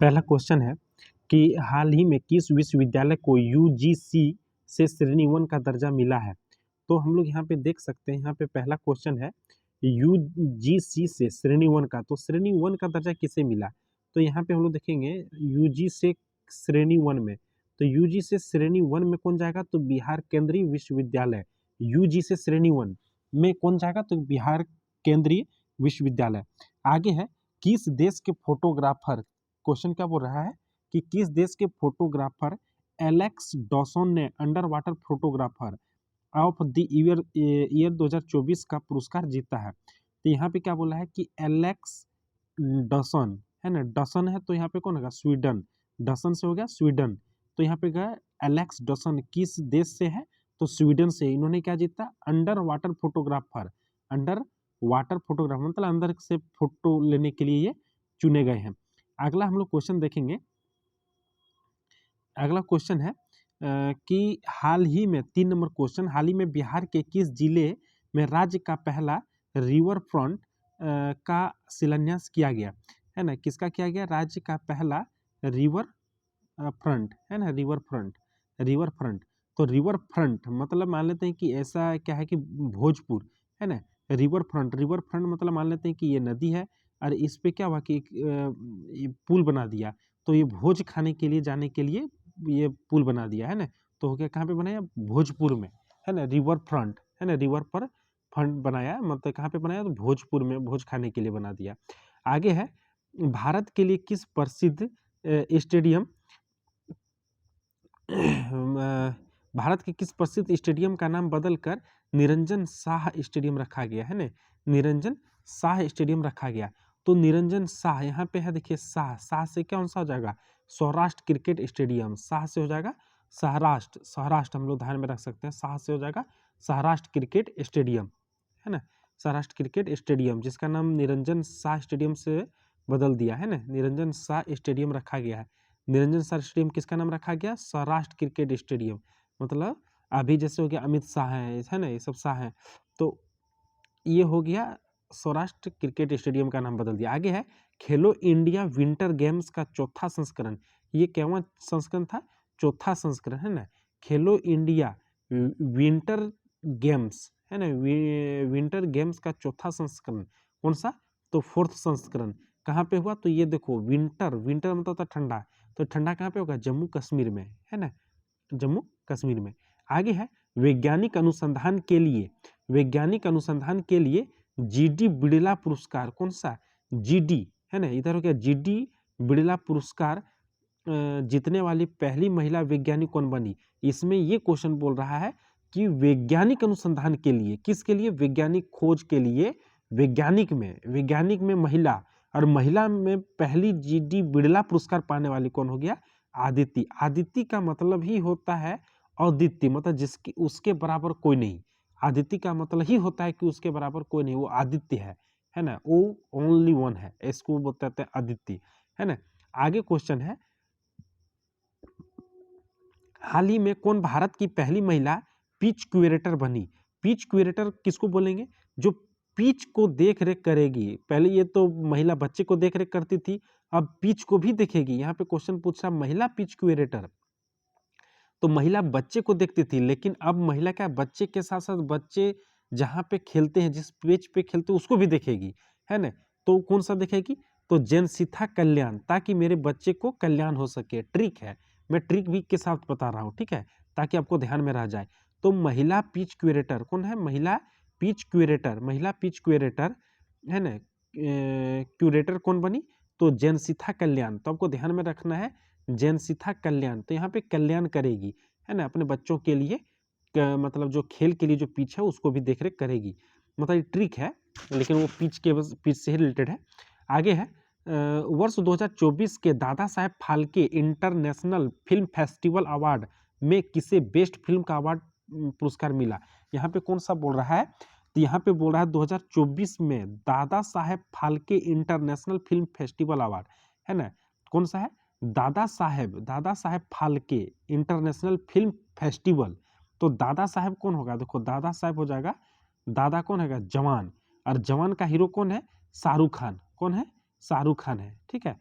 पहला क्वेश्चन है कि हाल ही में किस विश्वविद्यालय को यूजीसी से श्रेणी 1 का दर्जा मिला है। तो हम लोग यहाँ पे देख सकते हैं, यहाँ पे पहला क्वेश्चन है यूजीसी से श्रेणी 1 का। तो श्रेणी 1 का दर्जा किसे मिला, तो यहाँ पे हम लोग देखेंगे यूजी से श्रेणी 1 में। तो यूजी से श्रेणी 1 में कौन जाएगा, तो बिहार केंद्रीय विश्वविद्यालय। यूजी से श्रेणी 1 में कौन जाएगा, तो बिहार केंद्रीय विश्वविद्यालय। आगे है किस देश के फोटोग्राफर, क्वेश्चन क्या बोल रहा है कि किस देश के फोटोग्राफर एलेक्स डॉसन ने under water photographer of the year 2024 का पुरस्कार जीता है। तो यहाँ पे क्या बोला है कि एलेक्स डॉसन है ना, डॉसन है तो यहाँ पे कौन होगा, स्वीडन। डॉसन से हो गया स्वीडन, तो यहाँ पे गया एलेक्स डॉसन किस देश से है, तो स्वीडन से। इन्होंने क्या जीता, under water photographer. Under water photographer मतलब अंदर से फोटो लेने के लिए ये चुने गए हैं। अगला हम लोग क्वेश्चन देखेंगे। अगला क्वेश्चन है कि हाल ही में 3 नंबर क्वेश्चन, हाल ही में बिहार के किस जिले में राज्य का पहला रिवर फ्रंट का शिलान्यास किया गया है ना, किसका किया गया, राज्य का पहला रिवर फ्रंट है ना, रिवर फ्रंट। रिवर फ्रंट तो रिवर फ्रंट मतलब मान लेते हैं कि ऐसा क्या है कि भोजपुर है ना। रिवर फ्रंट, रिवर फ्रंट मतलब मान लेते हैं कि ये नदी है और इस पे क्या हुआ कि ये पुल बना दिया, तो ये भोज खाने के लिए जाने के लिए ये पुल बना दिया है ना। तो हो गया कहाँ पे बनाया, भोजपुर में है ना, रिवर फ्रंट है ना, रिवर पर फ्रंट बनाया, मतलब कहाँ पे बनाया, तो भोजपुर में भोज खाने के लिए बना दिया। आगे है भारत के लिए किस प्रसिद्ध स्टेडियम भारत के किस प्रसिद्ध स्टेडियम का नाम बदलकर निरंजन शाह स्टेडियम रखा गया है ना, निरंजन शाह स्टेडियम रखा गया। तो निरंजन शाह यहाँ पे है, देखिए शाह, शाह से कौन सा हो जाएगा, सौराष्ट्र क्रिकेट स्टेडियम। शाह से हो जाएगा सौराष्ट्र, सौराष्ट्र हम लोग ध्यान में रख सकते हैं, शाह से हो जाएगा सौराष्ट्र क्रिकेट स्टेडियम है ना, सौराष्ट्र क्रिकेट स्टेडियम जिसका नाम निरंजन शाह स्टेडियम से बदल दिया है ना, निरंजन शाह स्टेडियम रखा गया है। निरंजन शाह स्टेडियम किसका नाम रखा गया, सौराष्ट्र क्रिकेट स्टेडियम। मतलब अभी जैसे हो गया अमित शाह है ना, ये सब शाह हैं, तो ये हो गया सौराष्ट्र क्रिकेट स्टेडियम का नाम बदल दिया। आगे है खेलो इंडिया विंटर गेम्स का चौथा संस्करण, ये क्या संस्करण था, चौथा संस्करण है ना। खेलो इंडिया विंटर गेम्स है ना, विंटर गेम्स का चौथा संस्करण कौन सा, तो 4th संस्करण कहाँ पे हुआ, तो ये देखो विंटर, विंटर मतलब होता ठंडा, तो ठंडा कहाँ पे होगा, जम्मू कश्मीर में है ना, जम्मू कश्मीर में। आगे है वैज्ञानिक अनुसंधान के लिए, वैज्ञानिक अनुसंधान के लिए जीडी बिड़ला पुरस्कार कौन सा, जीडी है ना, इधर हो गया जीडी बिड़ला पुरस्कार जीतने वाली पहली महिला वैज्ञानिक कौन बनी। इसमें ये क्वेश्चन बोल रहा है कि वैज्ञानिक अनुसंधान के लिए, किसके लिए, वैज्ञानिक खोज के लिए, वैज्ञानिक में महिला, और महिला में पहली जीडी बिड़ला पुरस्कार पाने वाली कौन हो गया, आदिति। आदिति का मतलब ही होता है अद्वितीय, मतलब जिसकी उसके बराबर कोई नहीं। आदिति का मतलब ही होता है कि उसके बराबर कोई नहीं, वो आदित्य है ना, वो ओनली वन है, इसको बोलते हैं आदित्य है ना। आगे क्वेश्चन है हाल ही में कौन भारत की पहली महिला पिच क्यूरेटर बनी। पिच क्यूरेटर किसको बोलेंगे, जो पिच को देख रेख करेगी। पहले ये तो महिला बच्चे को देख रेख करती थी, अब पिच को भी देखेगी। यहाँ पे क्वेश्चन पूछ रहा महिला पिच क्यूरेटर, तो महिला बच्चे को देखती थी, लेकिन अब महिला क्या, बच्चे के साथ साथ बच्चे जहाँ पे खेलते हैं, जिस पिच पे खेलते हैं उसको भी देखेगी है ना। तो कौन सा देखेगी, तो जनसिथा कल्याण, ताकि मेरे बच्चे को कल्याण हो सके। ट्रिक है, मैं ट्रिक भी के साथ बता रहा हूँ, ठीक है, ताकि आपको ध्यान में रह जाए। तो महिला पिच क्यूरेटर कौन है, महिला पिच क्यूरेटर, महिला पिच क्यूरेटर है ना, क्यूरेटर कौन बनी, तो जनसिथा कल्याण। तो आपको ध्यान में रखना है जनसिथा कल्याण, तो यहाँ पे कल्याण करेगी है ना, अपने बच्चों के लिए मतलब जो खेल के लिए जो पिच है उसको भी देख रेख करेगी। मतलब ट्रिक है, लेकिन वो पिच से ही रिलेटेड है। आगे है वर्ष 2024 के Dada Saheb Phalke international film festival award में किसे बेस्ट फिल्म का अवार्ड पुरस्कार मिला। यहाँ पे कौन सा बोल रहा है, तो यहाँ पे बोल रहा है 2024 में Dada Saheb Phalke international film festival award है ना, कौन सा है, Dada Saheb Phalke international film festival. तो दादा साहेब कौन होगा, देखो दादा साहेब हो जाएगा, दादा कौन है, जवान, और जवान का हीरो कौन है, शाहरुख खान। कौन है, शाहरुख खान है, ठीक है।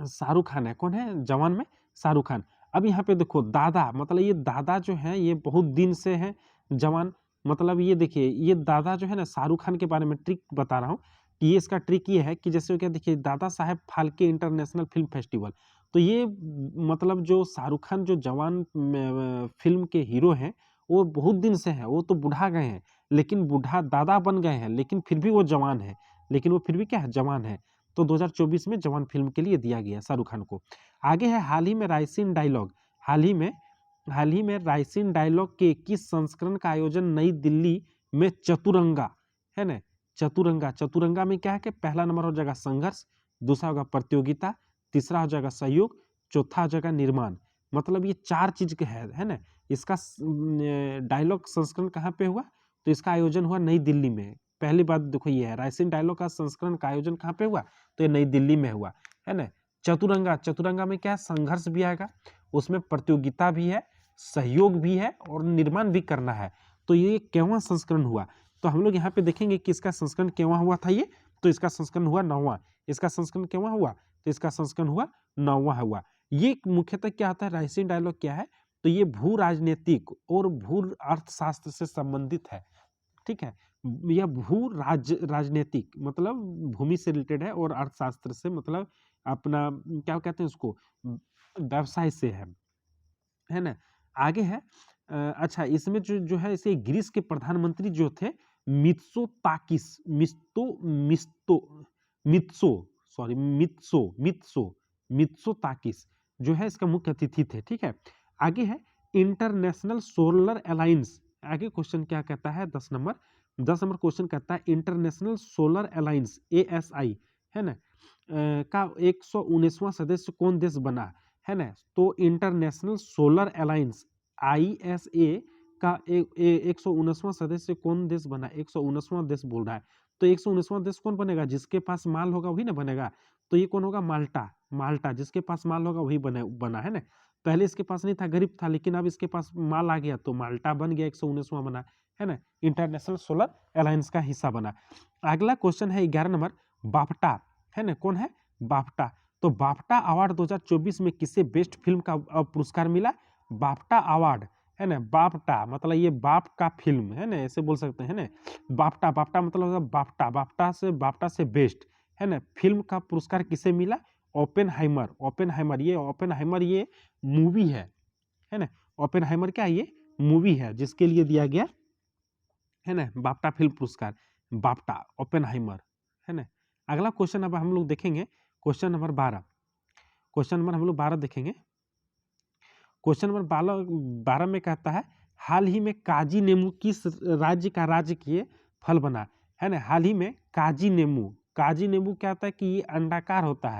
शाहरुख खान है। कौन है जवान में? शाहरुख खान। अब यहाँ पे देखो दादा, मतलब ये दादा जो है ये बहुत दिन से है जवान, मतलब ये देखिए ये दादा जो है ना शाहरुख खान के बारे में ट्रिक बता रहा हूँ कि ये इसका ट्रिक ये है कि जैसे क्या देखिए दादा Saheb Phalke international film festival, तो ये मतलब जो शाहरुख खान जो जवान फिल्म के हीरो हैं वो बहुत दिन से है, वो तो बुढ़ा गए हैं लेकिन बूढ़ा दादा बन गए हैं लेकिन फिर भी वो जवान है, लेकिन वो फिर भी क्या है जवान है। तो 2024 में जवान फिल्म के लिए दिया गया शाहरुख खान को। आगे है हाल ही में राइसिन डायलॉग, हाल ही में राइसिन डायलॉग के 21 संस्करण का आयोजन नई दिल्ली में चतुरंगा, है ना, चतुरंगा। चतुरंगा में क्या है कि पहला नंबर हो जाएगा संघर्ष, दूसरा होगा प्रतियोगिता, तीसरा हो जाएगा सहयोग, चौथा हो जाएगा निर्माण। मतलब ये 4 चीज के है ना। इसका डायलॉग संस्करण कहाँ पे हुआ? तो इसका आयोजन हुआ नई दिल्ली में। पहली बात देखो ये है राइसिन डायलॉग का संस्करण का आयोजन कहाँ पे हुआ? तो ये नई दिल्ली में हुआ, है ना। चतुरंगा, चतुरंगा में क्या है? संघर्ष भी आएगा, उसमें प्रतियोगिता भी है, सहयोग भी है और निर्माण भी करना है। तो ये केवां संस्करण हुआ? तो हम लोग यहाँ पे देखेंगे कि इसका संस्करण केवां हुआ था ये, तो इसका संस्करण हुआ 9वां। इसका संस्करण केवां हुआ? तो इसका संस्करण हुआ 9वां हुआ। ये मुख्यतः क्या होता है? राइसिन डायलॉग क्या है? तो ये भू राजनीतिक और भू अर्थशास्त्र से संबंधित है, ठीक है। यह भू राजनीतिक मतलब भूमि से रिलेटेड है और अर्थशास्त्र से मतलब अपना क्या कहते हैं उसको, व्यवसाय से है ना। आगे है अच्छा इसमें जो है इसे ग्रीस के प्रधानमंत्री जो थे मित्सोताकिस, मित्सोताकिस जो है इसका मुख्य अतिथि थे, ठीक है। आगे है इंटरनेशनल सोलर अलायंस। आगे क्वेश्चन क्या कहता है? 10 नंबर क्वेश्चन कहता है इंटरनेशनल सोलर अलायंस ASI, है ना, का 119वां सदस्य कौन देश बना, है ना। तो इंटरनेशनल सोलर अलायंस ISA का 119वां सदस्य कौन देश बना? 119वां देश बोल रहा है। तो 119वां देश कौन बनेगा? जिसके पास माल होगा वही ना बनेगा। तो ये कौन होगा? माल्टा जिसके पास माल होगा वही बना, है ना। पहले इसके पास नहीं था, गरीब था, लेकिन अब इसके पास माल आ गया तो माल्टा बन गया, 119वां बना, है ना, इंटरनेशनल सोलर अलायंस का हिस्सा बना। अगला क्वेश्चन है 11 नंबर बाफ्टा, है ना, कौन है? बाफ्टा। तो बाफ्टा अवार्ड 2024 में किसे बेस्ट फिल्म का पुरस्कार मिला? बाफ्टा अवार्ड, है ना। बाफ्टा मतलब ये बाप का फिल्म, है ना, ऐसे बोल सकते हैं ना। बाफ्टा मतलब बाफ्टा से बेस्ट, है ना, फिल्म का पुरस्कार किसे मिला? ओपेनहाइमर ये मूवी है ना। ओपेनहाइमर क्या है? ये मूवी है जिसके लिए दिया गया, है ना, बाफ्टा फिल्म पुरस्कार, बाफ्टा ओपेनहाइमर, है ना। अगला क्वेश्चन अब हम लोग देखेंगे क्वेश्चन नंबर 12 देखेंगे। क्वेश्चन नंबर 12 में कहता है हाल ही में काजी नेमू किस राज्य का राजकीय फल बना, है ना। हाल ही में काजी नेमू क्या होता है कि ये अंडाकार होता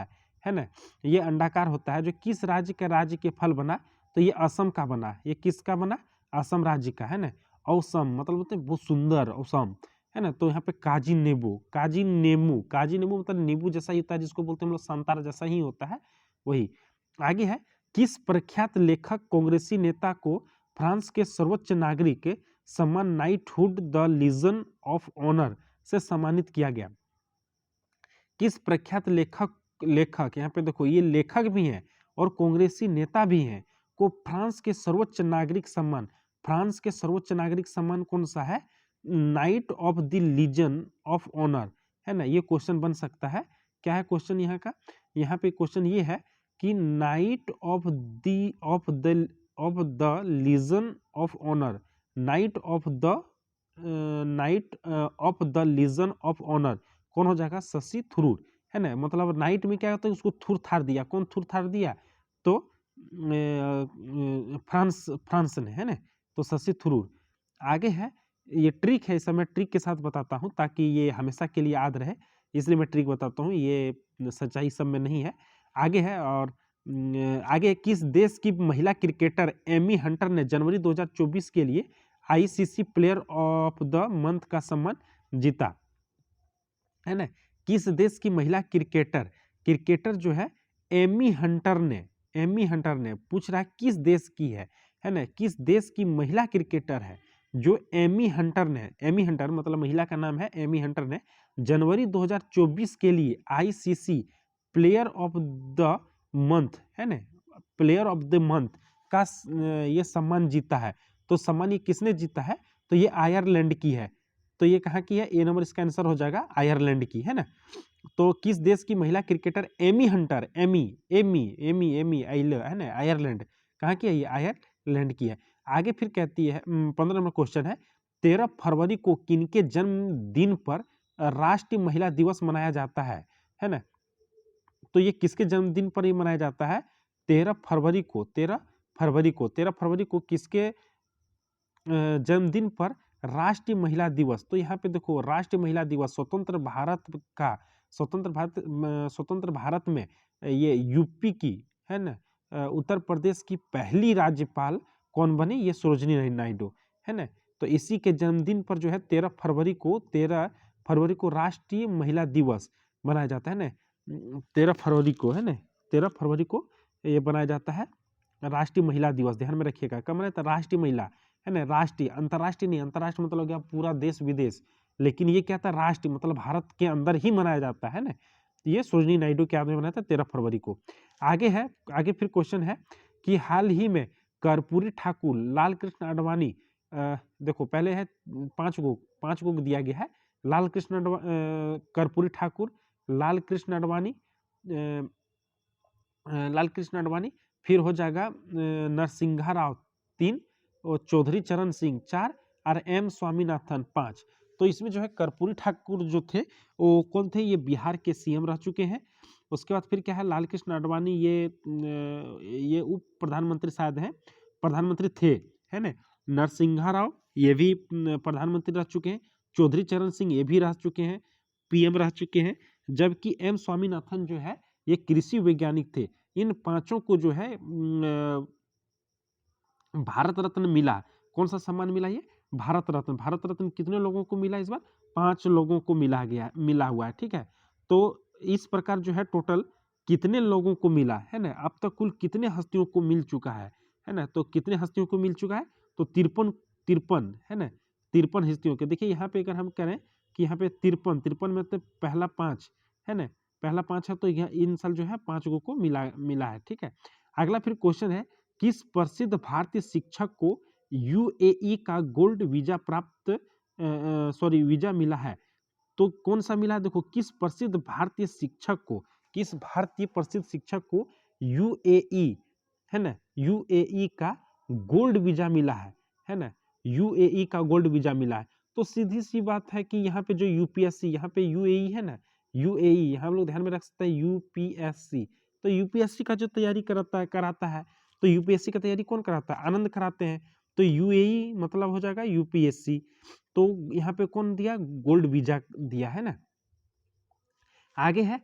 है ना, ये अंडाकार होता है जो किस राज्य का राज्य के फल बना? तो ये असम का बना। ये किसका बना? असम राज्य का, है ना। औसम मतलब बोलते हैं बहुत सुंदर, औसम, है ना। तो यहाँ पे काजी नेमू मतलब नींबू जैसा ही होता है, जिसको बोलते हैं हम लोग संतरा जैसा ही होता है वही। आगे है किस प्रख्यात लेखक कांग्रेसी नेता को फ्रांस के सर्वोच्च नागरिक सम्मान knighthood the Legion of Honour से सम्मानित किया गया? किस प्रख्यात लेखक यहाँ पे देखो ये लेखक भी हैं और कांग्रेसी नेता भी हैं को फ्रांस के सर्वोच्च नागरिक सम्मान कौन सा है? Knight of the Legion of Honour, है ना। ये क्वेश्चन बन सकता है। क्या है क्वेश्चन यहाँ का? यहाँ पे क्वेश्चन ये है कि knight of the Legion of Honour, knight of the Legion of Honour कौन हो जाएगा? शशि थरूर, है ना। मतलब नाइट में क्या होता है उसको थूर थार दिया, कौन थूर थार दिया? तो फ्रांस ने, है ना, तो शशि थरूर। आगे है ये ट्रिक है, इस समय ट्रिक के साथ बताता हूँ ताकि ये हमेशा के लिए याद रहे, इसलिए मैं ट्रिक बताता हूँ, ये सच्चाई सब में नहीं है। आगे है और आगे किस देश की महिला क्रिकेटर एमी हंटर ने जनवरी 2024 के लिए ICC player of the month का सम्मान जीता, है ना। किस देश की महिला क्रिकेटर जो है एमी हंटर ने पूछ रहा है किस देश की है ना, किस देश की महिला क्रिकेटर है जो एमी हंटर मतलब महिला का नाम है एमी हंटर ने जनवरी 2024 के लिए ICC player of the month है ना, प्लेयर ऑफ द मंथ का ये सम्मान जीता है। तो सम्मान ये किसने जीता है? तो ये आयरलैंड की है। तो ये कहाँ की है? ए नंबर इसका आंसर हो जाएगा आयरलैंड की, है ना। तो किस देश की महिला cricketer Amy Hunter, Amy Amy Amy Amy आइल है ना, आयरलैंड, कहाँ की है ये? आयरलैंड की है। आगे फिर कहती है 15 नंबर क्वेश्चन है, 13 फरवरी को किनके जन्मदिन पर राष्ट्रीय महिला दिवस मनाया जाता है ना। तो ये किसके जन्मदिन पर ही मनाया जाता है? 13 फरवरी को, 13 फरवरी को किसके जन्मदिन पर राष्ट्रीय महिला दिवस? तो यहाँ पे देखो राष्ट्रीय महिला दिवस स्वतंत्र भारत का, स्वतंत्र भारत में ये यूपी की है ना, उत्तर प्रदेश की पहली राज्यपाल कौन बनी? ये सरोजिनी नायडू, है ना। तो इसी के जन्मदिन पर जो है 13 फरवरी को राष्ट्रीय महिला दिवस मनाया जाता है ना। 13 फरवरी को, है ना, 13 फरवरी को ये बनाया जाता है राष्ट्रीय महिला दिवस। ध्यान में रखिएगा, कब मनाया था? राष्ट्रीय महिला, है ना, राष्ट्रीय, अंतर्राष्ट्रीय नहीं। अंतर्राष्ट्रीय मतलब क्या? पूरा देश विदेश। लेकिन ये क्या था? राष्ट्रीय मतलब भारत के अंदर ही मनाया जाता है ना। ये सरोजिनी नायडू के याद में मनाया था 13 फरवरी को। आगे फिर क्वेश्चन है कि हाल ही में कर्पूरी ठाकुर, लाल कृष्ण आडवाणी, देखो पहले है पांच गो दिया गया है, कर्पूरी ठाकुर, लाल कृष्ण आडवाणी, फिर हो जाएगा नरसिंहा राव 3, और चौधरी चरण सिंह 4, और एम स्वामीनाथन 5। तो इसमें जो है कर्पूरी ठाकुर जो थे वो कौन थे? ये बिहार के सीएम रह चुके हैं। उसके बाद फिर क्या है? लाल कृष्ण आडवाणी, ये उप प्रधानमंत्री शायद हैं, प्रधानमंत्री थे, है ना। नरसिंहा राव ये भी प्रधानमंत्री रह चुके हैं। चौधरी चरण सिंह ये भी रह चुके हैं, पीएम रह चुके हैं। जबकि एम स्वामीनाथन जो है ये कृषि वैज्ञानिक थे। इन पांचों को जो है भारत रत्न मिला। कौन सा सम्मान मिला? ये भारत रत्न। भारत रत्न कितने लोगों को मिला इस बार? 5 लोगों को मिला हुआ है, ठीक है। तो इस प्रकार जो है टोटल कितने लोगों को मिला, है ना, अब तक कुल कितने हस्तियों को मिल चुका है ना। तो कितने हस्तियों को मिल चुका है? तो 53 है ना, 53 हस्तियों के। देखिए यहाँ पे अगर हम करें कि यहाँ पे 53 में तो पहला 5 है ना, पहला 5 है, तो यह इन साल जो है 5 को मिला है, ठीक है। अगला फिर क्वेश्चन है, किस प्रसिद्ध भारतीय शिक्षक को यूएई का गोल्ड वीजा वीजा मिला है? तो कौन सा मिला? देखो किस प्रसिद्ध भारतीय शिक्षक को, यूएई, है ना, यूएई का गोल्ड वीजा मिला है ना, यूएई का गोल्ड वीजा मिला है। तो सीधी सी बात है कि यहाँ पे जो यूपीएससी, यहाँ पे यूएई है ना, यूएई हम लोग ध्यान में रख सकते हैं यूपीएससी। तो यूपीएससी का जो तैयारी कराता है, तो यूपीएससी का तैयारी कौन कराता है? आनंद कराते हैं। तो यूएई मतलब हो जाएगा यूपीएससी। तो यहाँ पे कौन दिया? गोल्ड वीजा दिया, है ना। आगे है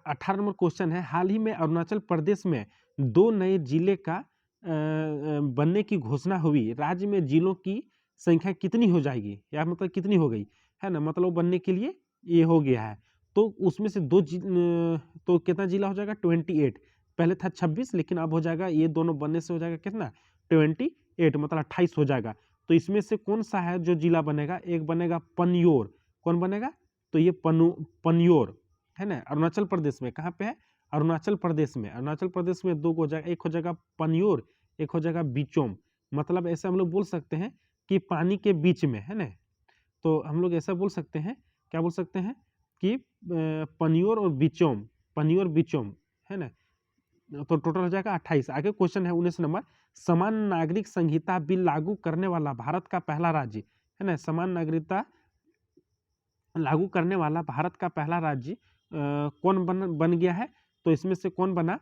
18 नंबर क्वेश्चन है, हाल ही में अरुणाचल प्रदेश में 2 नए जिले का बनने की घोषणा हुई। राज्य में जिलों की संख्या कितनी हो जाएगी, या मतलब कितनी हो गई, है ना, मतलब बनने के लिए ये हो गया है। तो उसमें से तो कितना जिला हो जाएगा? 28। पहले था 26, लेकिन अब हो जाएगा, ये दोनों बनने से हो जाएगा कितना? 28, मतलब 28 हो जाएगा। तो इसमें से कौन सा है जो जिला बनेगा? एक बनेगा पन्योर। कौन बनेगा? तो ये पन्योर, है ना, अरुणाचल प्रदेश में। कहाँ पे है? अरुणाचल प्रदेश में। अरुणाचल प्रदेश में 2 हो जाएगा, एक हो जाएगा पन्योर, एक हो जाएगा बिचोम। मतलब ऐसा हम लोग बोल सकते हैं कि पानी के बीच में, है ना। तो हम लोग ऐसा बोल सकते हैं, क्या बोल सकते हैं कि पन्योर और बिचोम, है ना। तो टोटल हो जाएगा 28। आगे क्वेश्चन है 19 नंबर, समान नागरिक संहिता बिल लागू करने वाला भारत का पहला राज्य, है ना, समान नागरिकता लागू करने वाला भारत का पहला राज्य कौन बन गया है? तो इसमें से कौन बना?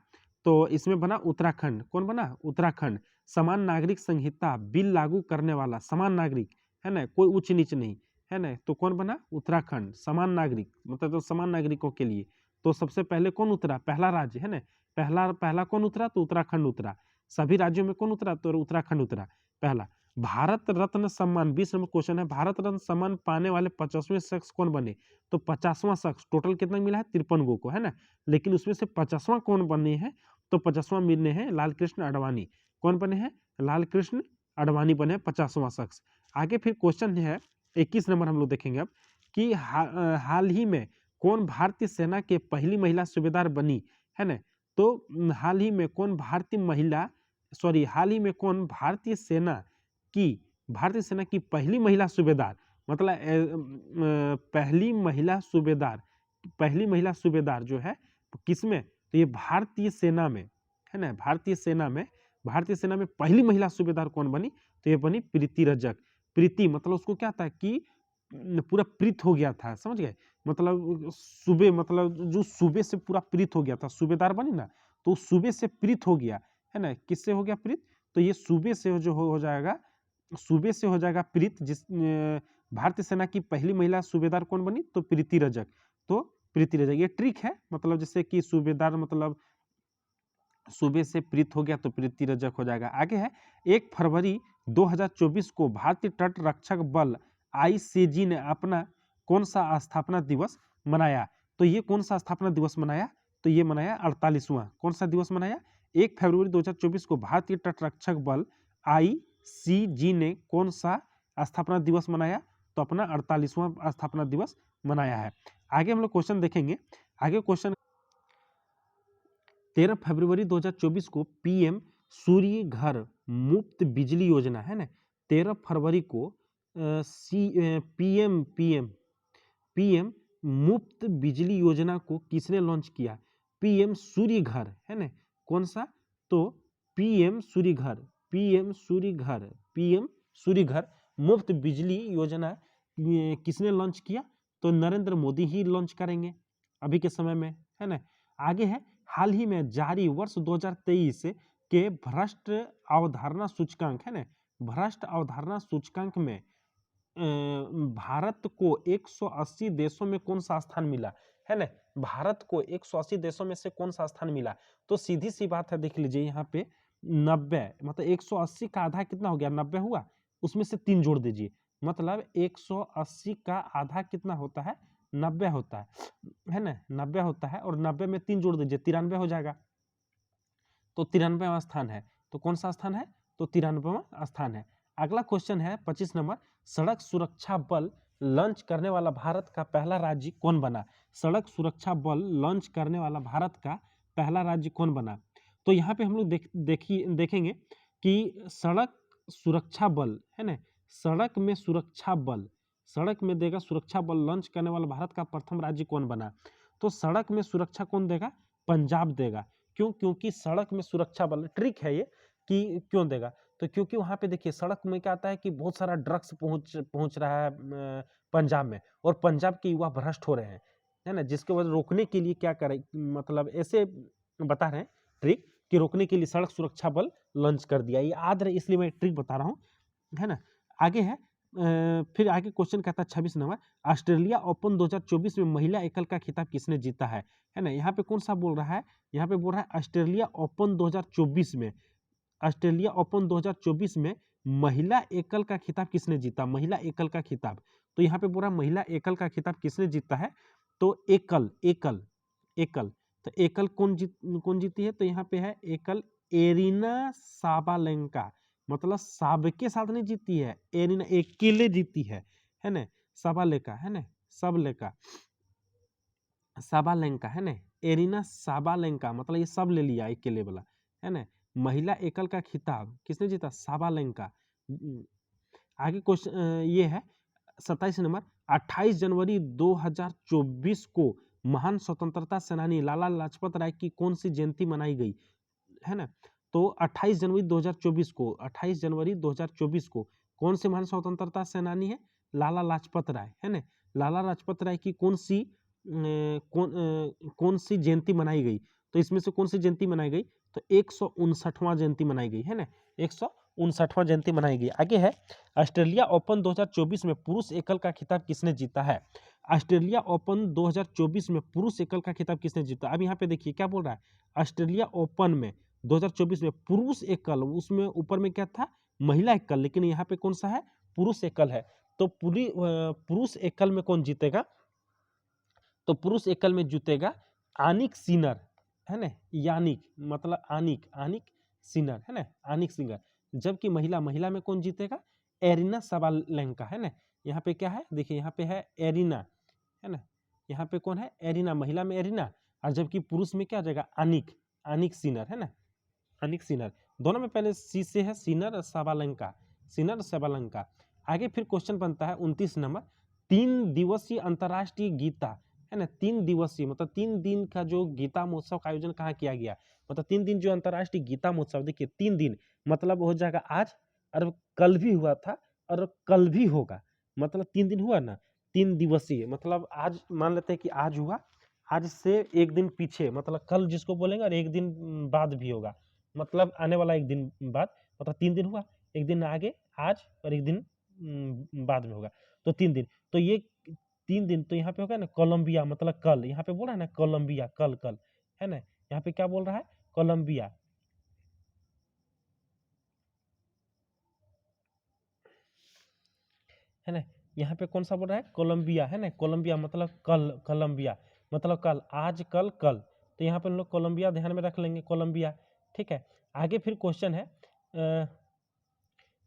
तो इसमें बना उत्तराखंड। कौन बना? उत्तराखंड। समान नागरिक संहिता बिल लागू करने वाला, समान नागरिक, है ना, कोई उच्च नीच नहीं, है ना। तो कौन बना? उत्तराखंड। समान नागरिक मतलब तो समान नागरिकों के लिए। तो सबसे पहले कौन उतरा? पहला राज्य, है ना, पहला कौन उतरा? तो उत्तराखंड उतरा। सभी राज्यों में कौन उतरा? तो उत्तराखंड उतरा पहला। भारत रत्न सम्मान 20 नंबर क्वेश्चन है, भारत रत्न सम्मान पाने वाले 50वें शख्स कौन बने? तो 50वां शख्स, टोटल कितना मिला है? 53 गो को, है ना। लेकिन उसमें से 50वां कौन बने हैं? तो 50वां मिलने हैं लाल कृष्ण आडवाणी। कौन बने हैं? लाल कृष्ण आडवाणी बने 50वां शख्स। आगे फिर क्वेश्चन है 21 नंबर हम लोग देखेंगे अब कि हाल ही में कौन भारतीय सेना के पहली महिला सूबेदार बनी, है ना। हाल ही में कौन भारतीय सेना की पहली महिला सूबेदार, मतलब पहली महिला सूबेदार जो है किसमें, तो ये भारतीय सेना में है ना, भारतीय सेना में पहली महिला सूबेदार कौन बनी, तो ये बनी प्रीति रजक। प्रीति मतलब उसको क्या था कि पूरा प्रीत हो गया था, समझ गए, मतलब सूबे, मतलब जो सूबे से पूरा प्रीत हो गया था, सूबेदार बनी ना, तो सूबे से प्रीत हो गया है ना, किससे हो गया प्रीत, तो ये सूबे से जो हो जाएगा, सूबे से हो जाएगा प्रीत। भारतीय सेना की पहली महिला सूबेदार कौन बनी, तो प्रीति रजक। तो प्रीति रजक, ये ट्रिक है, मतलब जैसे कि सूबेदार मतलब सूबे से प्रीत हो गया तो प्रीति रजक हो जाएगा। आगे है 1 फरवरी 2024 को भारतीय तट रक्षक बल आईसीजी ने अपना कौन सा स्थापना दिवस मनाया, तो ये कौन सा स्थापना दिवस मनाया, तो ये मनाया 48वां, कौन सा दिवस मनाया, 1 फरवरी 2024 को भारतीय तट रक्षक बल आईसीजी ने कौन सा स्थापना दिवस मनाया, तो अपना 48वां स्थापना दिवस मनाया है। आगे हम लोग क्वेश्चन देखेंगे। आगे क्वेश्चन 13 फरवरी 2024 को पीएम सूर्य घर मुफ्त बिजली योजना है ना, 13 फरवरी को पीएम मुफ्त बिजली योजना को किसने लॉन्च किया, पीएम सूर्य घर है ना, कौन सा, तो पीएम सूर्य घर मुफ्त बिजली योजना किसने लॉन्च किया, तो नरेंद्र मोदी ही लॉन्च करेंगे अभी के समय में, है ना। आगे है हाल ही में जारी वर्ष 2023 के भ्रष्ट अवधारणा सूचकांक है ना, भ्रष्ट अवधारणा सूचकांक में भारत को 180 देशों में कौन सा स्थान मिला, है ना, भारत को 180 देशों में से कौन सा स्थान मिला, तो सीधी सी बात है, देख लीजिए यहाँ पे 90, मतलब 180 का आधा कितना हो गया, 90 हुआ, उसमें से 3 जोड़ दीजिए, मतलब 180 का आधा कितना होता है, 90 होता है ना, 90 होता है, और 90 में 3 जोड़ दीजिए, 93 हो जाएगा, तो 93वां स्थान है, तो कौन सा स्थान है, तो 93वां स्थान है। अगला क्वेश्चन है 25 नंबर, सड़क सुरक्षा बल लॉन्च करने वाला भारत का पहला राज्य कौन बना, सड़क सुरक्षा बल लॉन्च करने वाला भारत का पहला राज्य कौन बना, तो यहाँ पे हम लोग देखेंगे कि सड़क सुरक्षा बल है ना, सड़क में देगा सुरक्षा बल लॉन्च करने वाला भारत का प्रथम राज्य कौन बना, तो सड़क में सुरक्षा कौन देगा, पंजाब देगा। क्यों, क्योंकि सड़क में सुरक्षा बल, ट्रिक है ये कि क्यों देगा, तो क्योंकि वहां पे देखिए सड़क में क्या आता है कि बहुत सारा ड्रग्स पहुंच रहा है पंजाब में, और पंजाब के युवा भ्रष्ट हो रहे हैं, है ना, जिसके वजह रोकने के लिए क्या करें, मतलब ऐसे बता रहे हैं ट्रिक कि रोकने के लिए सड़क सुरक्षा बल लॉन्च कर दिया, ये याद रहे इसलिए मैं ट्रिक बता रहा हूँ, है ना। आगे है फिर आगे क्वेश्चन कहता है 26 नंबर, ऑस्ट्रेलिया ओपन 2024 में महिला एकल का खिताब किसने जीता है ना, यहाँ पे कौन सा बोल रहा है, यहाँ पे बोल रहा है ऑस्ट्रेलिया ओपन 2024 में, ऑस्ट्रेलिया ओपन 2024 में महिला एकल का खिताब किसने जीता, महिला एकल का खिताब, तो यहाँ पे बोल रहा है महिला एकल का खिताब किसने जीता है, तो एकल, तो एकल कौन जीती है, तो यहाँ पे है एकल एरिना साबालेंका, मतलब सबके साथ नहीं जीती है, एरिना अकेले जीती है ना, साबालेका है ना, साबालेंका है ना, एरिना साबालेंका, मतलब ये सब ले लिया अकेले वाला, है ना, महिला एकल का खिताब किसने जीता, साबालेंका। आगे क्वेश्चन ये है 27 नंबर, 28 जनवरी 2024 को महान स्वतंत्रता सेनानी लाला लाजपत राय की कौन सी जयंती मनाई गई, है ना, तो 28 जनवरी 2024 को कौन से महान स्वतंत्रता सेनानी है, लाला लाजपत राय, है ना, लाला लाजपत राय की कौन सी जयंती मनाई गई, तो इसमें से कौन सी जयंती मनाई गई, तो 159वां जयंती मनाई गई, है ना, 159वां जयंती मनाई गई। आगे है ऑस्ट्रेलिया ओपन 2024 में पुरुष एकल का खिताब किसने जीता है, ऑस्ट्रेलिया ओपन 2024 में पुरुष एकल का खिताब किसने जीता, अब यहाँ पे देखिए क्या बोल रहा है, ऑस्ट्रेलिया ओपन में 2024 में पुरुष एकल, उसमें ऊपर में क्या था, महिला एकल, लेकिन यहाँ पे कौन सा है, पुरुष एकल है, तो पूरी पुरुष एकल में कौन जीतेगा, तो पुरुष एकल में जीतेगा आनिक सिनर, है ना, यानिक मतलब आनिक सिनर, है ना, आनिक सिनर, जबकि महिला में कौन जीतेगा, एरिना साबालेंका, है ना, यहाँ पे क्या है, देखिए यहाँ पे है एरिना, है ना, यहाँ पे कौन है, एरिना, महिला में एरिना, और जबकि पुरुष में क्या हो जाएगा, आनिक, अनिक सिनर, है ना, अनिक सिनर। दोनों में पहले सी से है सिनर साबालंका, सिनर साबालंका। आगे फिर क्वेश्चन बनता है 29 नंबर, 3 दिवसीय अंतर्राष्ट्रीय गीता, है ना, 3 दिवसीय मतलब 3 दिन का जो गीता महोत्सव का आयोजन कहाँ किया गया, मतलब 3 दिन जो अंतर्राष्ट्रीय गीता महोत्सव, देखिए 3 दिन मतलब हो जाएगा आज, और कल भी हुआ था और कल भी होगा, मतलब 3 दिन हुआ ना, 3 दिवसीय मतलब आज मान लेते हैं कि आज हुआ, आज से एक दिन पीछे मतलब कल जिसको बोलेंगे, और एक दिन बाद भी होगा, मतलब आने वाला एक दिन बाद, मतलब 3 दिन हुआ, एक दिन आगे आज और एक दिन बाद में होगा, तो 3 दिन। तो ये 3 दिन तो यहाँ पे होगा ना कोलंबिया, मतलब कल, यहाँ पे बोल रहा है ना कोलंबिया, कल कल, है ना, यहाँ पे क्या बोल रहा है कोलंबिया, है ना, यहाँ पे कौन सा बोल रहा है कोलंबिया, है ना, कोलंबिया मतलब कल, कोलंबिया मतलब कल, आज कल कल, तो यहाँ पे हम लोग कोलंबिया ध्यान में रख लेंगे, कोलंबिया, ठीक है। आगे फिर क्वेश्चन है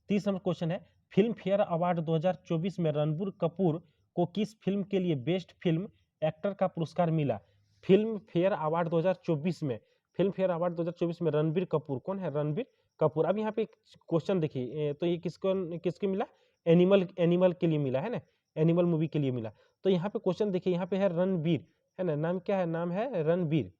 30 नंबर क्वेश्चन है, फिल्म फेयर अवार्ड 2024 में रणबीर कपूर को किस फिल्म के लिए बेस्ट फिल्म एक्टर का पुरस्कार मिला। फिल्म फेयर अवार्ड 2024 में, फिल्म फेयर अवार्ड 2024 में रणबीर कपूर, कौन है रणबीर कपूर। अब यहाँ पे क्वेश्चन देखिए, तो ये किसको किसके मिला, एनिमल, एनिमल के लिए मिला, है ना, एनिमल मूवी के लिए मिला। तो यहाँ पे क्वेश्चन देखिए, यहाँ पे है रणबीर, है ना, नाम क्या है, नाम है रणबीर,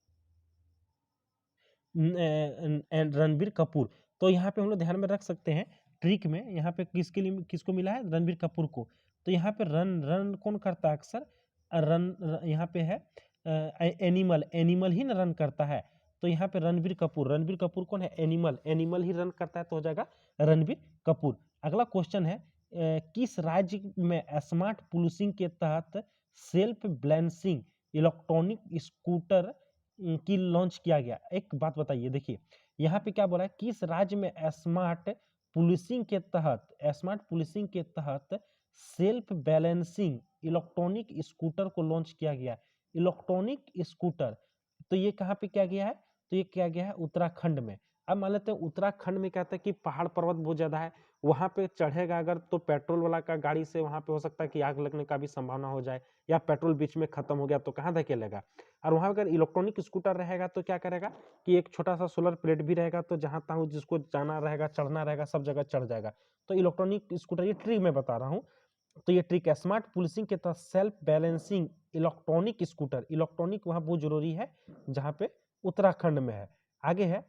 रणबीर कपूर। तो यहाँ पे हम लोग ध्यान में रख सकते हैं ट्रिक में, यहाँ पे किसके लिए किसको मिला है, रणबीर कपूर को। तो यहाँ पे रन रन कौन करता है अक्सर, यहाँ पे है एनिमल, एनिमल ही ना रन करता है, तो यहाँ पे रणबीर कपूर, रणबीर कपूर कौन है, एनिमल, एनिमल ही रन करता है, तो हो जाएगा रणबीर कपूर। अगला क्वेश्चन है किस राज्य में स्मार्ट पुलिसिंग के तहत सेल्फ बैलेंसिंग इलेक्ट्रॉनिक स्कूटर की लॉन्च किया गया। एक बात बताइए, देखिए यहाँ पे क्या बोला है, किस राज्य में स्मार्ट पुलिसिंग के तहत, स्मार्ट पुलिसिंग के तहत सेल्फ बैलेंसिंग इलेक्ट्रॉनिक स्कूटर को लॉन्च किया गया। इलेक्ट्रॉनिक स्कूटर, तो ये कहाँ पे किया गया है, तो ये किया गया है उत्तराखंड में। अब मान लेते हैं उत्तराखंड में क्या है कि पहाड़ पर्वत बहुत ज्यादा है, वहां पे चढ़ेगा अगर तो पेट्रोल वाला का गाड़ी से वहां पे हो सकता है कि आग लगने का भी संभावना हो जाए, या पेट्रोल बीच में खत्म हो गया तो कहाँ धकेलेगा। और वहां अगर इलेक्ट्रॉनिक स्कूटर रहेगा तो क्या करेगा कि एक छोटा सा सोलर प्लेट भी रहेगा, तो जहां तहाँ जिसको जाना रहेगा चढ़ना रहेगा सब जगह चढ़ जाएगा। तो इलेक्ट्रॉनिक स्कूटर, ये ट्रिक मैं बता रहा हूँ, तो ये ट्रिक है स्मार्ट पुलिसिंग के तहत self balancing electronic scooter, electronic वहां बहुत जरूरी है जहां पे उत्तराखंड में है। आगे है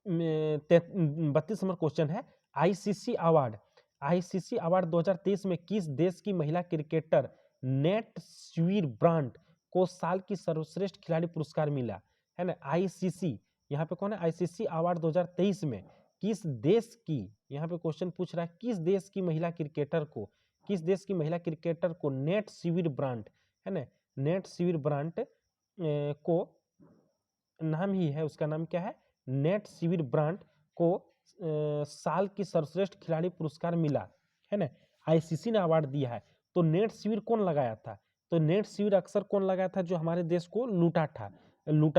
32 नंबर क्वेश्चन है, आईसीसी अवार्ड, आईसीसी अवार्ड 2023 में किस देश की महिला क्रिकेटर नेट स्वीर ब्रांड को साल की सर्वश्रेष्ठ खिलाड़ी पुरस्कार मिला, है ना, आईसीसी, यहाँ पे कौन है, आईसीसी अवार्ड 2023 में किस देश की, यहाँ पे क्वेश्चन पूछ रहा है किस देश की महिला क्रिकेटर को, किस देश की महिला क्रिकेटर को नेट स्वीर ब्रांड, है ना, नेट स्वीर ब्रांड को, नाम ही है उसका, नाम क्या है, नेट सिविर ब्रांड को साल की सर्वश्रेष्ठ खिलाड़ी पुरस्कार मिला, है ना, आईसीसी ने अवार्ड दिया है। तो नेट सिविर कौन लगाया था, तो नेट सिविर अक्सर कौन लगाया था, जो हमारे देश को लूटा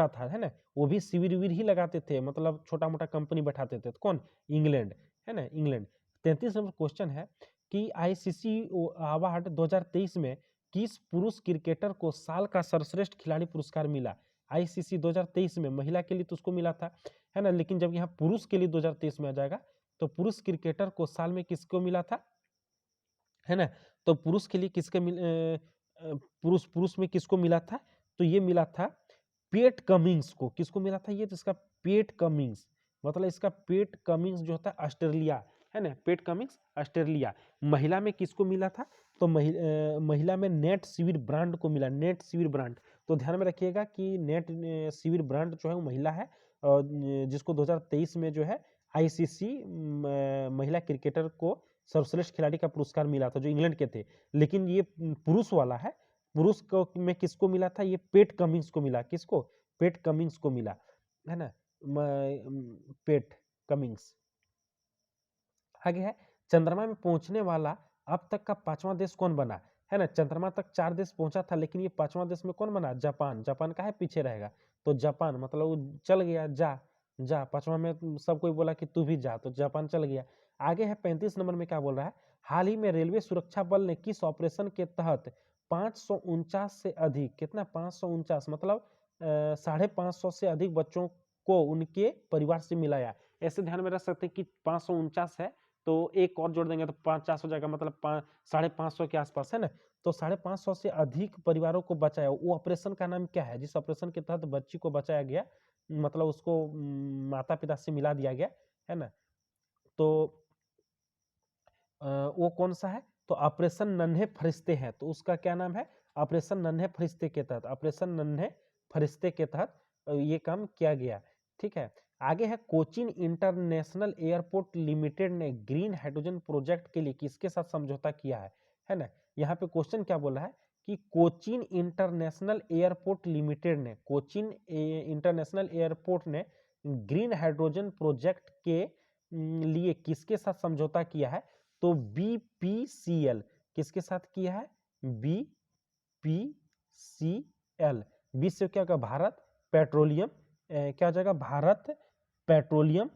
था, है ना, वो भी सिविर विर ही लगाते थे, मतलब छोटा मोटा कंपनी बैठाते थे, तो कौन, इंग्लैंड, है ना, इंग्लैंड। 33 नंबर क्वेश्चन है कि आईसीसी अवार्ड 2023 में किस पुरुष क्रिकेटर को साल का सर्वश्रेष्ठ खिलाड़ी पुरस्कार मिला। आईसीसी 2023 में महिला के लिए तो उसको मिला था, है ना, लेकिन जब यहाँ पुरुष के लिए 2023 में आ जाएगा, तो पुरुष क्रिकेटर को साल में किसको मिला था, है ना, तो पुरुष के लिए किसके पुरुष पुरुष में किसको मिला था, तो ये मिला था पेट कमिंग्स को, किसको मिला था, ये तो इसका पेट कमिंग्स, मतलब इसका पेट कमिंग्स जो होता है ऑस्ट्रेलिया, है ना, पेट कमिंग्स ऑस्ट्रेलिया। महिला में किसको मिला था, तो महिला में नेट सिविर ब्रांड को मिला, नेट सिविर ब्रांड। तो ध्यान में रखिएगा कि नेट सिविर ब्रांड जो है वो महिला है, और जिसको 2023 में जो है आईसीसी महिला क्रिकेटर को सर्वश्रेष्ठ खिलाड़ी का पुरस्कार मिला था, जो इंग्लैंड के थे। लेकिन ये पुरुष वाला है, पुरुष को में किसको मिला था, ये पेट कमिंग्स को मिला, किसको, पेट कमिंग्स को मिला, है ना, पेट कमिंग्स। आगे है चंद्रमा में पहुंचने वाला अब तक का 5वां देश कौन बना, है ना, चंद्रमा तक 4 देश पहुंचा था, लेकिन ये 5वां देश में कौन बना, जापान, जापान का है पीछे रहेगा, तो जापान मतलब वो चल गया, जा जा 5वां में सब कोई बोला कि तू भी जा, तो जापान चल गया। आगे है 35 नंबर में क्या बोल रहा है, हाल ही में रेलवे सुरक्षा बल ने किस ऑपरेशन के तहत 549 से अधिक, कितना 549 मतलब 550 से अधिक बच्चों को उनके परिवार से मिलाया। ऐसे ध्यान में रख सकते हैं कि 549 है तो एक और जोड़ देंगे तो 50 हो जाएगा, मतलब 550 के आसपास है ना। तो 550 से अधिक परिवारों को बचाया, वो ऑपरेशन का नाम क्या है जिस ऑपरेशन के तहत बच्ची को बचाया गया, मतलब उसको माता पिता से मिला दिया गया है ना। तो वो कौन सा है, तो ऑपरेशन नन्हे फरिश्ते है, तो उसका क्या नाम है, ऑपरेशन नन्हे फरिश्ते के तहत, ऑपरेशन नन्हे फरिश्ते के तहत ये काम किया गया। ठीक है, आगे है कोचीन इंटरनेशनल एयरपोर्ट लिमिटेड ने ग्रीन हाइड्रोजन प्रोजेक्ट के लिए किसके साथ समझौता किया है ना। यहाँ पे क्वेश्चन क्या बोला है कि कोचीन इंटरनेशनल एयरपोर्ट लिमिटेड ने, कोचीन इंटरनेशनल एयरपोर्ट ने ग्रीन हाइड्रोजन प्रोजेक्ट के लिए किसके साथ समझौता किया है, तो BPCL किसके साथ किया है, BPCL, बी से क्या होगा, भारत पेट्रोलियम क्या हो जाएगा, भारत पेट्रोलियम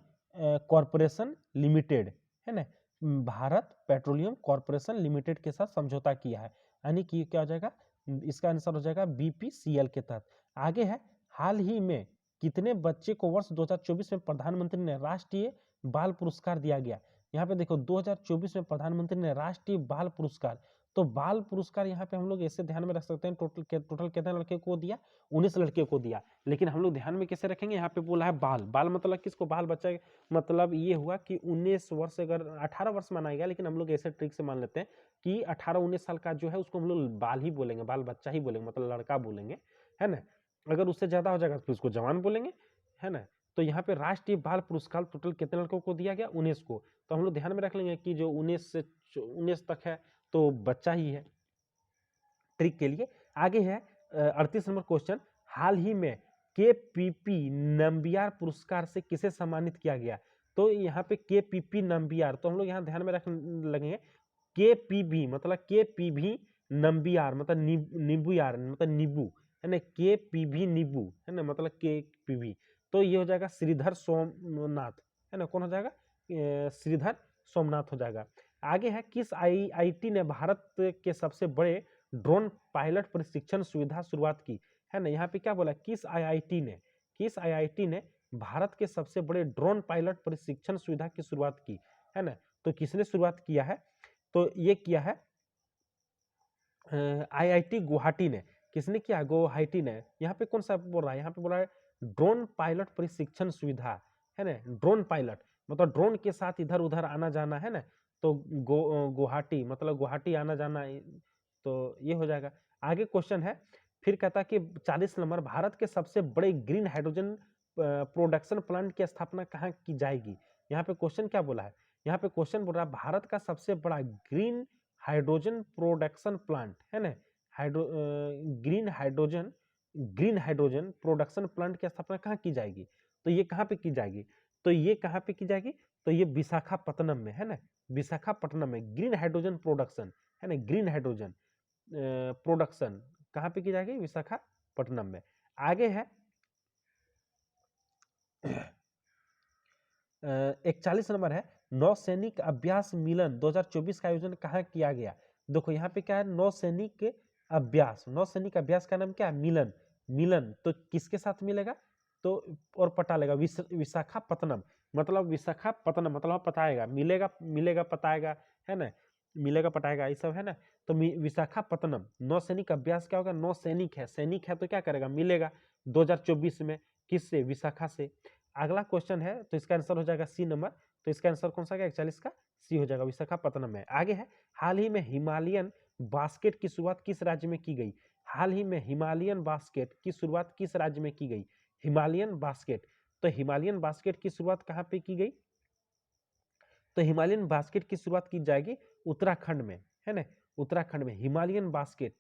कॉरपोरेशन लिमिटेड है ना, भारत पेट्रोलियम कॉरपोरेशन लिमिटेड के साथ समझौता किया है, यानी कि क्या हो जाएगा, इसका आंसर हो जाएगा BPCL के तहत। आगे है, हाल ही में कितने बच्चे को वर्ष 2024 में प्रधानमंत्री ने राष्ट्रीय बाल पुरस्कार दिया गया। यहाँ पे देखो 2024 में प्रधानमंत्री ने राष्ट्रीय बाल पुरस्कार, तो बाल पुरस्कार यहाँ पे हम लोग ऐसे ध्यान में रख सकते हैं, टोटल कितने लड़के को दिया, 19 लड़के को दिया, लेकिन हम लोग ध्यान में कैसे रखेंगे, यहाँ पे बोला है बाल, बाल मतलब किसको, बाल बच्चा, मतलब ये हुआ कि 19 वर्ष, अगर 18 वर्ष माना गया, लेकिन हम लोग ऐसे ट्रिक से मान लेते हैं कि 18-19 साल का जो है उसको हम लोग बाल ही बोलेंगे, बाल बच्चा ही बोलेंगे, मतलब लड़का बोलेंगे है ना। अगर उससे ज्यादा हो जाएगा तो उसको जवान बोलेंगे है ना। तो यहाँ पे राष्ट्रीय बाल पुरस्कार टोटल कितने लड़कों को दिया गया, 19 को, तो हम लोग ध्यान में रख लेंगे कि जो 19 तक है तो बच्चा ही है, ट्रिक के लिए। आगे है 38 नंबर क्वेश्चन, हाल ही में KPP नंबियार पुरस्कार से किसे सम्मानित किया गया, तो यहाँ पे KPP नंबियार, तो हम लोग यहाँ ध्यान में रख लगेंगे KPB मतलब KPB नंबियार मतलब नींबू यार, मतलब नींबू है ना, KPB नींबू है ना, मतलब KPB, तो ये हो जाएगा श्रीधर सोमनाथ है ना, कौन हो जाएगा, श्रीधर सोमनाथ हो जाएगा। आगे है, किस IIT ने भारत के सबसे बड़े ड्रोन पायलट प्रशिक्षण सुविधा शुरुआत की है ना। यहाँ पे क्या बोला, किस IIT ने भारत के सबसे बड़े ड्रोन पायलट प्रशिक्षण सुविधा की शुरुआत की है ना। तो किसने शुरुआत किया है, तो ये किया है IIT गुवाहाटी ने। किसने किया, गुवाहाटी ने। यहाँ पे कौन सा बोल रहा है, यहाँ पे बोल रहा है ड्रोन पायलट प्रशिक्षण सुविधा है ना, ड्रोन पायलट मतलब ड्रोन के साथ इधर उधर आना जाना है ना, तो गुवाहाटी मतलब गुवाहाटी आना जाना, तो ये हो जाएगा। आगे क्वेश्चन है, फिर कहता कि 40 नंबर, भारत के सबसे बड़े ग्रीन हाइड्रोजन प्रोडक्शन प्लांट की स्थापना कहाँ की जाएगी। यहाँ पे क्वेश्चन क्या बोला है, यहाँ पे क्वेश्चन बोल रहा है भारत का सबसे बड़ा ग्रीन हाइड्रोजन प्रोडक्शन प्लांट है ना, ग्रीन हाइड्रोजन प्रोडक्शन प्लांट की स्थापना कहाँ की जाएगी, तो ये कहाँ पे की जाएगी, तो ये कहाँ पे की जाएगी, तो ये विशाखापट्टनम में है ना, विशाखापट्टनम में ग्रीन हाइड्रोजन प्रोडक्शन है ना, ग्रीन हाइड्रोजन प्रोडक्शन कहाँ पे की जाएगी, विशाखापट्टनम में। आगे है 41 नंबर है, नौसैनिक अभ्यास मिलन 2024 का आयोजन कहाँ किया गया। देखो यहाँ पे क्या है, नौसैनिक अभ्यास, नौसैनिक अभ्यास का नाम क्या है, मिलन, मिलन तो किसके साथ मिलेगा, तो और पता लेगा विशाखापट्टनम, मतलब विशाखापट्टनम मतलब पताएगा, मिलेगा मिलेगा पताएगा है ना, मिलेगा पटाएगा ये सब है ना। तो विशाखापट्टनम नौसैनिक अभ्यास क्या होगा, नौसैनिक है, सैनिक है तो क्या करेगा, मिलेगा 2024 में, किससे, विशाखा से। अगला क्वेश्चन है तो इसका आंसर हो जाएगा C नंबर, तो इसका आंसर कौन सा है, 41 का C हो जाएगा, विशाखापट्टनम में। आगे है, हाल ही में हिमालयन बास्केट की शुरुआत किस राज्य में की गई, हाल ही में हिमालयन बास्केट की शुरुआत किस राज्य में की गई, हिमालयन बास्केट, तो हिमालयन बास्केट की शुरुआत कहाँ पे की गई, तो हिमालयन बास्केट की शुरुआत की जाएगी उत्तराखंड में है ना, उत्तराखंड में हिमालयन बास्केट,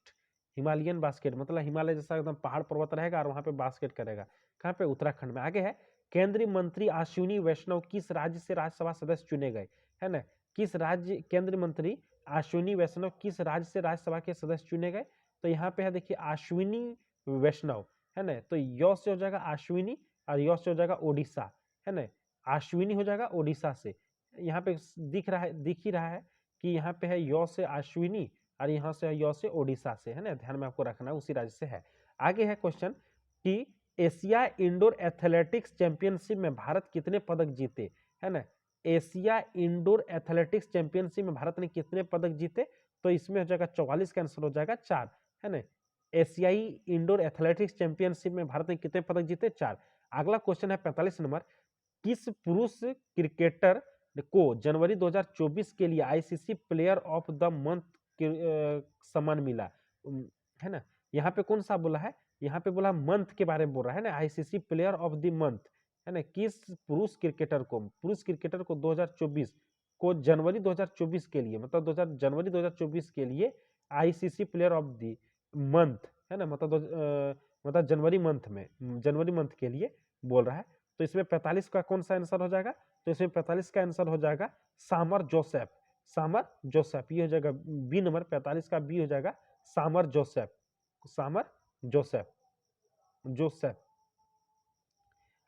हिमालयन बास्केट मतलब हिमालय जैसा एकदम पहाड़ पर्वत रहेगा और वहां पे बास्केट करेगा, कहाँ पे, उत्तराखंड में। आगे है, केंद्रीय मंत्री अश्विनी वैष्णव किस राज्य से राज्यसभा सदस्य चुने गए है ना, किस राज्य, केंद्रीय मंत्री अश्विनी वैष्णव किस राज्य से राज्यसभा के सदस्य चुने गए, तो यहाँ पे है देखिए अश्विनी वैष्णव है ना, तो यो से हो जाएगा अश्विनी और यो से हो जाएगा ओडिशा है ना, अश्विनी हो जाएगा ओडिशा से। यहाँ पे दिख ही रहा है कि यहाँ पे है यो से अश्विनी और यहाँ से है यो से ओडिशा से है ना, ध्यान में आपको रखना है उसी राज्य से है। आगे है क्वेश्चन कि एशिया इंडोर एथलेटिक्स चैंपियनशिप में भारत कितने पदक जीते, है ना। एशिया इंडोर एथलेटिक्स चैंपियनशिप में भारत ने कितने पदक जीते, तो इसमें हो जाएगा 44 का आंसर हो जाएगा 4, है ना। एशियाई इंडोर एथलेटिक्स चैंपियनशिप में भारत ने कितने पदक जीते, 4। अगला क्वेश्चन है 45 नंबर, किस पुरुष क्रिकेटर को जनवरी 2024 के लिए ICC player of the month सम्मान मिला, है ना। यहाँ पे कौन सा बोला है, यहाँ पे बोला मंथ के बारे में बोल रहा है ना, ICC player of the month, है ना। किस पुरुष क्रिकेटर को 2024 को जनवरी 2024 के लिए, मतलब जनवरी 2024 के लिए ICC player of the month, है ना, मतलब जनवरी मंथ के लिए बोल रहा है। तो इसमें 45 का कौन सा आंसर हो जाएगा, तो इसमें 45 का आंसर हो जाएगा सामर जोसेफ, ये हो जाएगा बी नंबर, 45 का बी हो जाएगा सामर जोसेफ।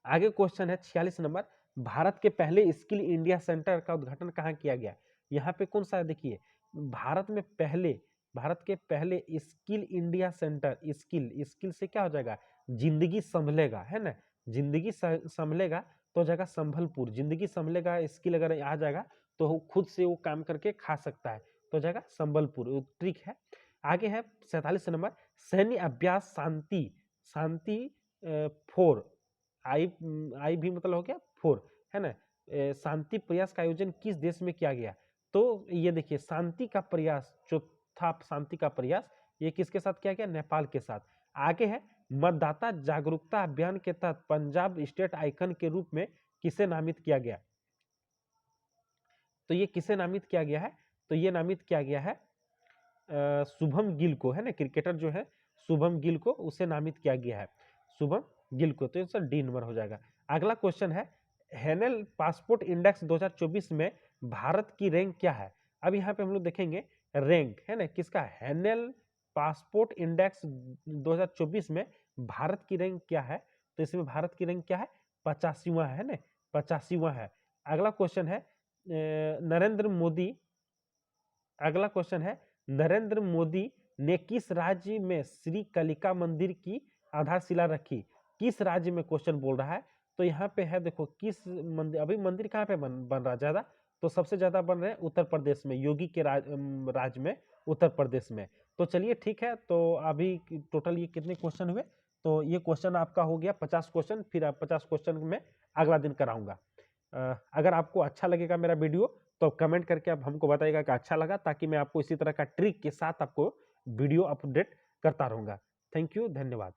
आगे क्वेश्चन है 46 नंबर, भारत के पहले स्किल इंडिया सेंटर का उद्घाटन कहाँ किया गया। यहाँ पे कौन सा है, देखिए भारत के पहले स्किल इंडिया सेंटर, स्किल से क्या हो जाएगा, जिंदगी संभलेगा, है ना, जिंदगी संभलेगा तो हो जाएगा संभलपुर, जिंदगी संभलेगा स्किल अगर आ जाएगा तो खुद से वो काम करके खा सकता है, तो हो जाएगा संबलपुर, ट्रिक है। आगे है 47 नंबर, सैन्य अभ्यास शांति 4, आई भी मतलब हो गया 4, है ना। शांति प्रयास का आयोजन किस देश में किया गया, तो ये देखिए शांति का प्रयास, चौथा शांति का प्रयास, ये किसके साथ किया गया, नेपाल के साथ। आगे है मतदाता जागरूकता अभियान के तहत पंजाब स्टेट आइकन के रूप में किसे नामित किया गया, तो ये किसे नामित किया गया है, तो ये नामित किया गया है शुभम गिल को, है ना, क्रिकेटर जो है शुभम गिल को, उसे नामित किया गया है शुभम गिल को, तो सर डी नंबर हो जाएगा। अगला क्वेश्चन है हैनेल पासपोर्ट इंडेक्स 2024 में भारत की रैंक क्या है। अब यहाँ पे हम लोग देखेंगे रैंक, है ना, किसका, हैनेल पासपोर्ट इंडेक्स 2024 में भारत की रैंक क्या है, तो इसमें भारत की रैंक क्या है, 85वां है ना, 85वां है। अगला क्वेश्चन है नरेंद्र मोदी ने किस राज्य में श्री कलिका मंदिर की आधारशिला रखी, किस राज्य में क्वेश्चन बोल रहा है, तो यहाँ पे है देखो किस मंदिर, अभी मंदिर कहाँ पे बन रहा ज्यादा, तो सबसे ज्यादा बन रहे हैं उत्तर प्रदेश में, योगी के राज्य में, उत्तर प्रदेश में। तो चलिए ठीक है, तो अभी टोटल ये कितने क्वेश्चन हुए, तो ये क्वेश्चन आपका हो गया 50 क्वेश्चन, फिर 50 क्वेश्चन में अगला दिन कराऊंगा। अगर आपको अच्छा लगेगा मेरा वीडियो तो कमेंट करके आप हमको बताइएगा कि अच्छा लगा, ताकि मैं आपको इसी तरह का ट्रिक के साथ आपको वीडियो अपडेट करता रहूंगा। थैंक यू, धन्यवाद।